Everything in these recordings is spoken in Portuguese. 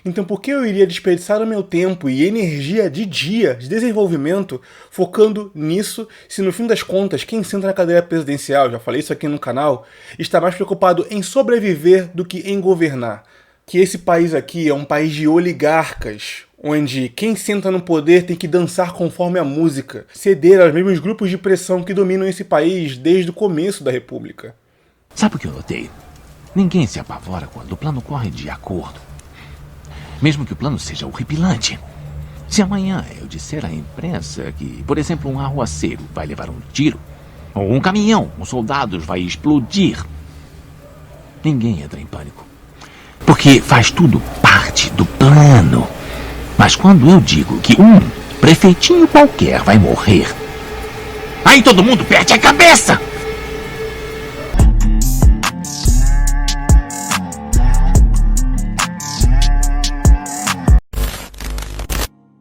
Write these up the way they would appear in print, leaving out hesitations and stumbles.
Então por que eu iria desperdiçar o meu tempo e energia de dia de desenvolvimento focando nisso, se no fim das contas quem senta na cadeira presidencial, já falei isso aqui no canal, está mais preocupado em sobreviver do que em governar? Que esse país aqui é um país de oligarcas, onde quem senta no poder tem que dançar conforme a música, ceder aos mesmos grupos de pressão que dominam esse país desde o começo da República. Sabe o que eu notei? Ninguém se apavora quando o plano corre de acordo. Mesmo que o plano seja horripilante. Se amanhã eu disser à imprensa que, por exemplo, um arruaceiro vai levar um tiro, ou um caminhão com soldados vai explodir, ninguém entra em pânico. Porque faz tudo parte do plano. Mas quando eu digo que um prefeitinho qualquer vai morrer, aí todo mundo perde a cabeça!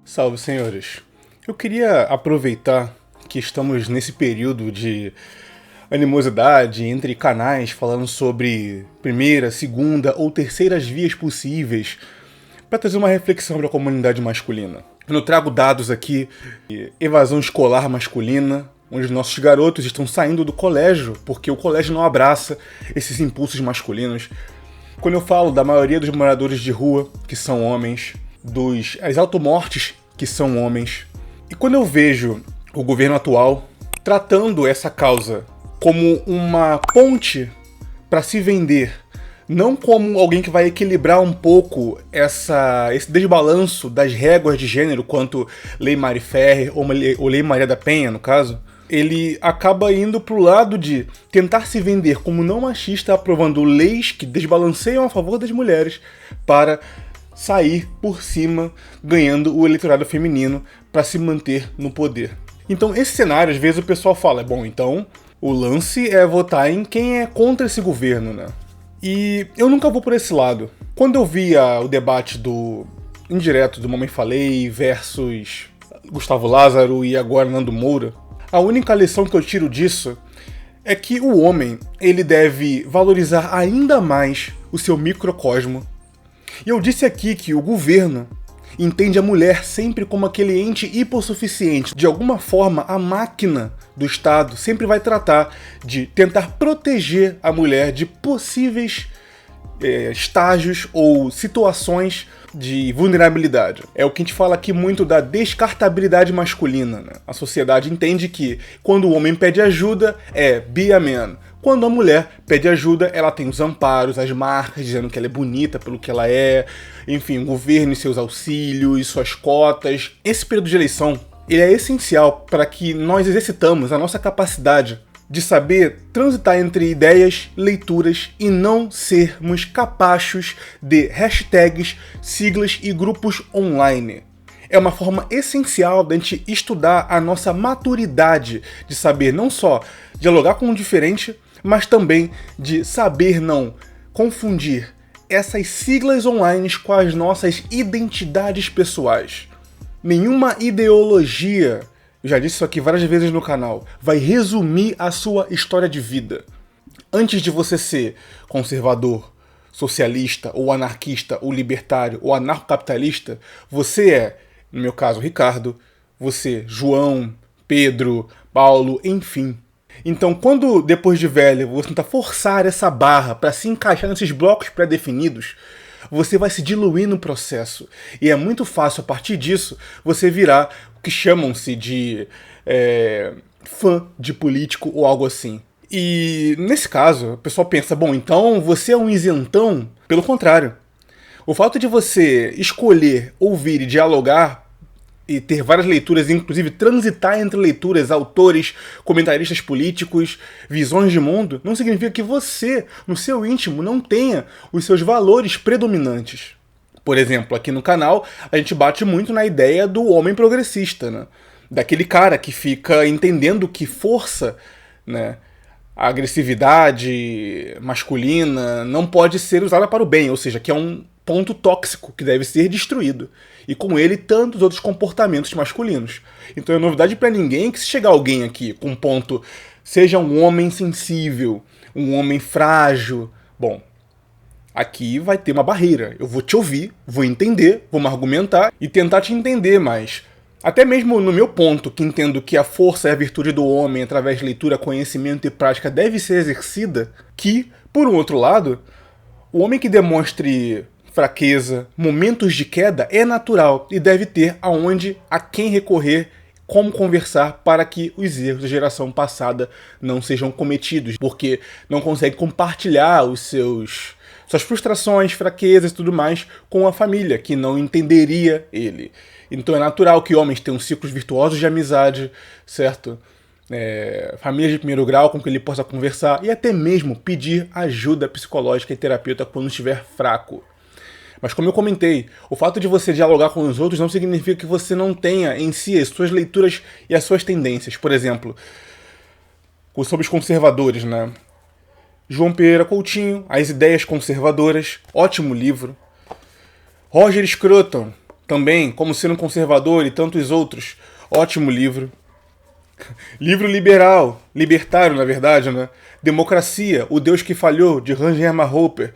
Salve, senhores. Eu queria aproveitar que estamos nesse período de animosidade entre canais falando sobre primeira, segunda ou terceiras vias possíveis para trazer uma reflexão para a comunidade masculina. Eu trago dados aqui de evasão escolar masculina, onde os nossos garotos estão saindo do colégio porque o colégio não abraça esses impulsos masculinos. Quando eu falo da maioria dos moradores de rua, que são homens, as automortes, que são homens. E quando eu vejo o governo atual tratando essa causa como uma ponte para se vender, não como alguém que vai equilibrar um pouco esse desbalanço das réguas de gênero, quanto Lei Mari Ferrer ou Lei Maria da Penha, no caso, ele acaba indo pro lado de tentar se vender como não machista, aprovando leis que desbalanceiam a favor das mulheres para sair por cima, ganhando o eleitorado feminino para se manter no poder. Então, esse cenário, às vezes o pessoal fala, bom, então o lance é votar em quem é contra esse governo, né? E eu nunca vou por esse lado. Quando eu via o debate do indireto do Mamãe Falei versus Gustavo Lázaro e agora Nando Moura, a única lição que eu tiro disso é que o homem, ele deve valorizar ainda mais o seu microcosmo. E eu disse aqui que o governo entende a mulher sempre como aquele ente hipossuficiente. De alguma forma, a máquina do Estado sempre vai tratar de tentar proteger a mulher de possíveis estágios ou situações de vulnerabilidade. É o que a gente fala aqui muito da descartabilidade masculina, né? A sociedade entende que quando o homem pede ajuda, é be a man. Quando a mulher pede ajuda, ela tem os amparos, as marcas, dizendo que ela é bonita pelo que ela é, enfim, o governo e seus auxílios, suas cotas. Esse período de eleição, ele é essencial para que nós exercitamos a nossa capacidade de saber transitar entre ideias, leituras e não sermos capachos de hashtags, siglas e grupos online. É uma forma essencial da gente estudar a nossa maturidade, de saber não só dialogar com o diferente, mas também de saber não confundir essas siglas online com as nossas identidades pessoais. Nenhuma ideologia, eu já disse isso aqui várias vezes no canal, vai resumir a sua história de vida. Antes de você ser conservador, socialista, ou anarquista, ou libertário, ou anarcocapitalista, você é, no meu caso, Ricardo, você, João, Pedro, Paulo, enfim. Então, quando depois de velho você tenta forçar essa barra para se encaixar nesses blocos pré-definidos, você vai se diluir no processo. E é muito fácil, a partir disso, você virar o que chamam-se de fã de político ou algo assim. E nesse caso, o pessoal pensa, bom, então você é um isentão? Pelo contrário. O fato de você escolher, ouvir e dialogar e ter várias leituras, inclusive transitar entre leituras, autores, comentaristas políticos, visões de mundo, não significa que você, no seu íntimo, não tenha os seus valores predominantes. Por exemplo, aqui no canal, a gente bate muito na ideia do homem progressista, né? Daquele cara que fica entendendo que força, né, a agressividade masculina não pode ser usada para o bem, ou seja, que é um ponto tóxico que deve ser destruído. E com ele, tantos outros comportamentos masculinos. Então é novidade para ninguém que se chegar alguém aqui com um ponto, seja um homem sensível, um homem frágil, bom, aqui vai ter uma barreira. Eu vou te ouvir, vou entender, vamos argumentar e tentar te entender, mas até mesmo no meu ponto, que entendo que a força e a virtude do homem, através de leitura, conhecimento e prática, deve ser exercida, que, por um outro lado, o homem que demonstre fraqueza, momentos de queda, é natural e deve ter a quem recorrer, como conversar para que os erros da geração passada não sejam cometidos, porque não consegue compartilhar suas frustrações, fraquezas e tudo mais com a família, que não entenderia ele. Então é natural que homens tenham ciclos virtuosos de amizade, certo? Famílias de primeiro grau com que ele possa conversar e até mesmo pedir ajuda psicológica e terapeuta quando estiver fraco. Mas como eu comentei, o fato de você dialogar com os outros não significa que você não tenha em si as suas leituras e as suas tendências. Por exemplo, sobre os conservadores, né? João Pereira Coutinho, As Ideias Conservadoras, ótimo livro. Roger Scruton, também, Como Ser um Conservador e tantos outros, ótimo livro. Livro libertário, na verdade, né? Democracia, O Deus que Falhou, de Hans Hermann Hoppe,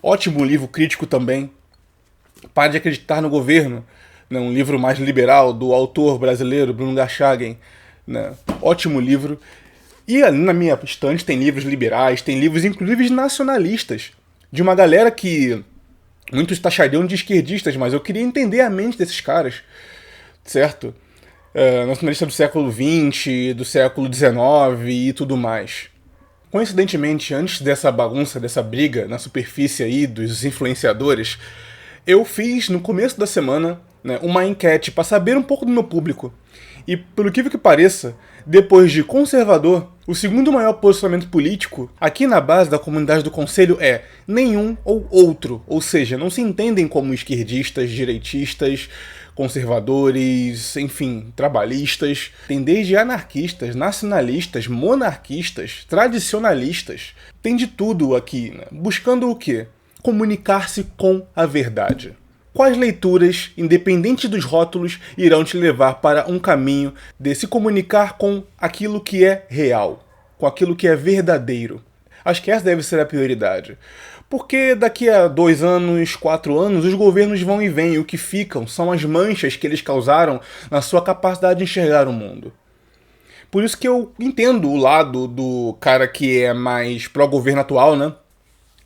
ótimo livro crítico também. Pare de Acreditar no Governo, né? Um livro mais liberal do autor brasileiro Bruno Garchagen, né? Ótimo livro. E ali na minha estante tem livros liberais, tem livros inclusive nacionalistas, de uma galera que muitos taxariam de esquerdistas, mas eu queria entender a mente desses caras, certo? Nacionalista do século XX, do século XIX e tudo mais. Coincidentemente, antes dessa bagunça, dessa briga na superfície aí dos influenciadores, eu fiz no começo da semana, né, uma enquete para saber um pouco do meu público. E, pelo que pareça, depois de conservador, o segundo maior posicionamento político aqui na base da comunidade do Conselho é nenhum ou outro. Ou seja, não se entendem como esquerdistas, direitistas, conservadores, enfim, trabalhistas. Tem desde anarquistas, nacionalistas, monarquistas, tradicionalistas. Tem de tudo aqui, né? Buscando o quê? Comunicar-se com a verdade. Quais leituras, independente dos rótulos, irão te levar para um caminho de se comunicar com aquilo que é real, com aquilo que é verdadeiro? Acho que essa deve ser a prioridade. Porque daqui a 2 anos, 4 anos, os governos vão e vêm, e o que ficam são as manchas que eles causaram na sua capacidade de enxergar o mundo. Por isso que eu entendo o lado do cara que é mais pró-governo atual, né?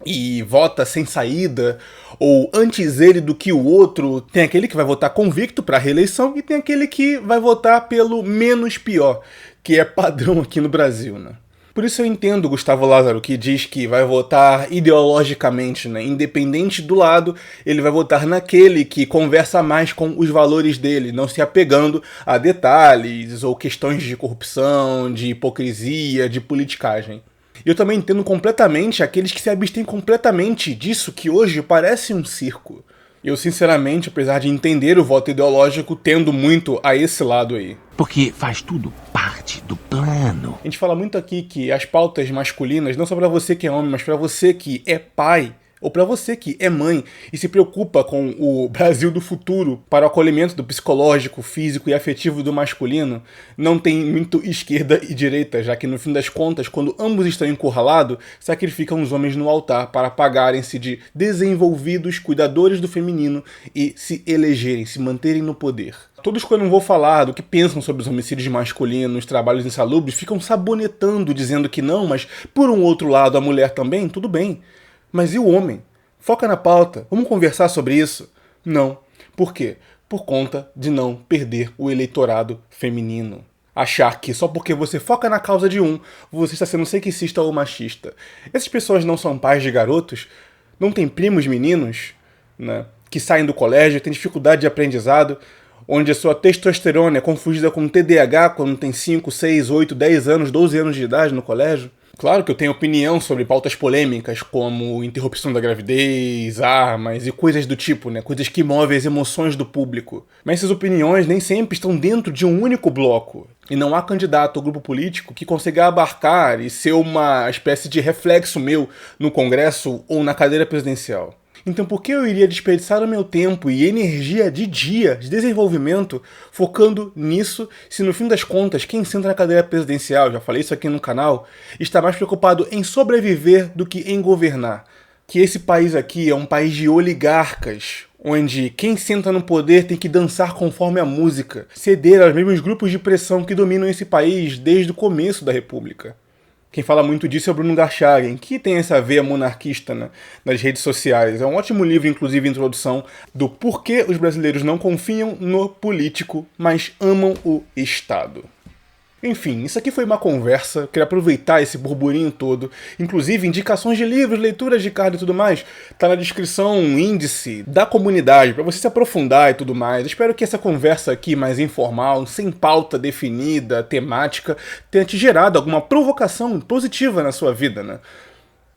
E vota sem saída, ou antes ele do que o outro. Tem aquele que vai votar convicto para a reeleição e tem aquele que vai votar pelo menos pior, que é padrão aqui no Brasil, né? Por isso eu entendo o Gustavo Lázaro, que diz que vai votar ideologicamente, né? Independente do lado, ele vai votar naquele que conversa mais com os valores dele, não se apegando a detalhes ou questões de corrupção, de hipocrisia, de politicagem. E eu também entendo completamente aqueles que se abstêm completamente disso que hoje parece um circo. Eu, sinceramente, apesar de entender o voto ideológico, tendo muito a esse lado aí. Porque faz tudo parte do plano. A gente fala muito aqui que as pautas masculinas, não só pra você que é homem, mas pra você que é pai, ou para você que é mãe e se preocupa com o Brasil do futuro para o acolhimento do psicológico, físico e afetivo do masculino, não tem muito esquerda e direita, já que no fim das contas, quando ambos estão encurralados, sacrificam os homens no altar para pagarem-se de desenvolvidos cuidadores do feminino e se elegerem, se manterem no poder. Todos, quando eu vou falar do que pensam sobre os homicídios masculinos, trabalhos insalubres, ficam sabonetando, dizendo que não, mas por um outro lado a mulher também, tudo bem. Mas e o homem? Foca na pauta, vamos conversar sobre isso? Não. Por quê? Por conta de não perder o eleitorado feminino. Achar que só porque você foca na causa de um, você está sendo sexista ou machista. Essas pessoas não são pais de garotos? Não têm primos meninos, né, que saem do colégio, têm dificuldade de aprendizado, onde a sua testosterona é confundida com TDAH quando tem 5, 6, 8, 10 anos, 12 anos de idade no colégio? Claro que eu tenho opinião sobre pautas polêmicas, como interrupção da gravidez, armas e coisas do tipo, né? Coisas que movem as emoções do público. Mas essas opiniões nem sempre estão dentro de um único bloco. E não há candidato ou grupo político que consiga abarcar e ser uma espécie de reflexo meu no Congresso ou na cadeira presidencial. Então por que eu iria desperdiçar o meu tempo e energia de dia de desenvolvimento focando nisso, se no fim das contas quem senta na cadeira presidencial, já falei isso aqui no canal, está mais preocupado em sobreviver do que em governar? que esse país aqui é um país de oligarcas, onde quem senta no poder tem que dançar conforme a música, ceder aos mesmos grupos de pressão que dominam esse país desde o começo da República. Quem fala muito disso é o Bruno Garchargen, que tem essa veia monarquista nas redes sociais. É um ótimo livro, inclusive, introdução do porquê os brasileiros não confiam no político, mas amam o Estado. Enfim, isso aqui foi uma conversa, queria aproveitar esse burburinho todo, inclusive indicações de livros, leituras de card e tudo mais, tá na descrição um índice da comunidade, para você se aprofundar e tudo mais. Espero que essa conversa aqui, mais informal, sem pauta definida, temática, tenha te gerado alguma provocação positiva na sua vida, né?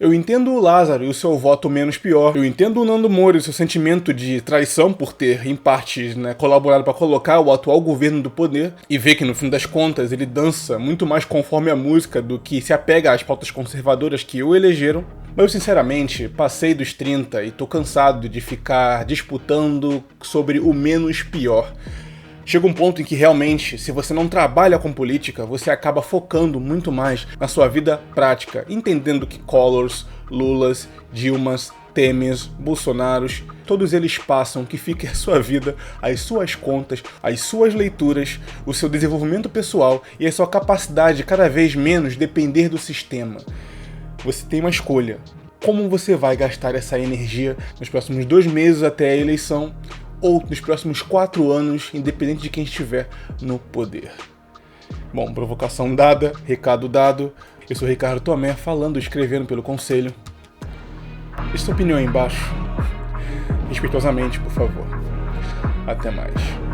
Eu entendo o Lázaro e o seu voto menos pior. Eu entendo o Nando Moura e o seu sentimento de traição por ter, em parte, colaborado para colocar o atual governo do poder e ver que, no fim das contas, ele dança muito mais conforme a música do que se apega às pautas conservadoras que o elegeram. Mas eu, sinceramente, passei dos 30 e tô cansado de ficar disputando sobre o menos pior. Chega um ponto em que realmente, se você não trabalha com política, você acaba focando muito mais na sua vida prática, entendendo que Collors, Lulas, Dilmas, Temers, Bolsonaros, todos eles passam que fique a sua vida, as suas contas, as suas leituras, o seu desenvolvimento pessoal e a sua capacidade de cada vez menos depender do sistema. Você tem uma escolha. Como você vai gastar essa energia nos próximos 2 meses até a eleição, ou nos próximos 4 anos, independente de quem estiver no poder. Bom, provocação dada, recado dado. Eu sou Ricardo Tomé, falando e escrevendo pelo Conselho. Deixe sua opinião aí embaixo. Respeitosamente, por favor. Até mais.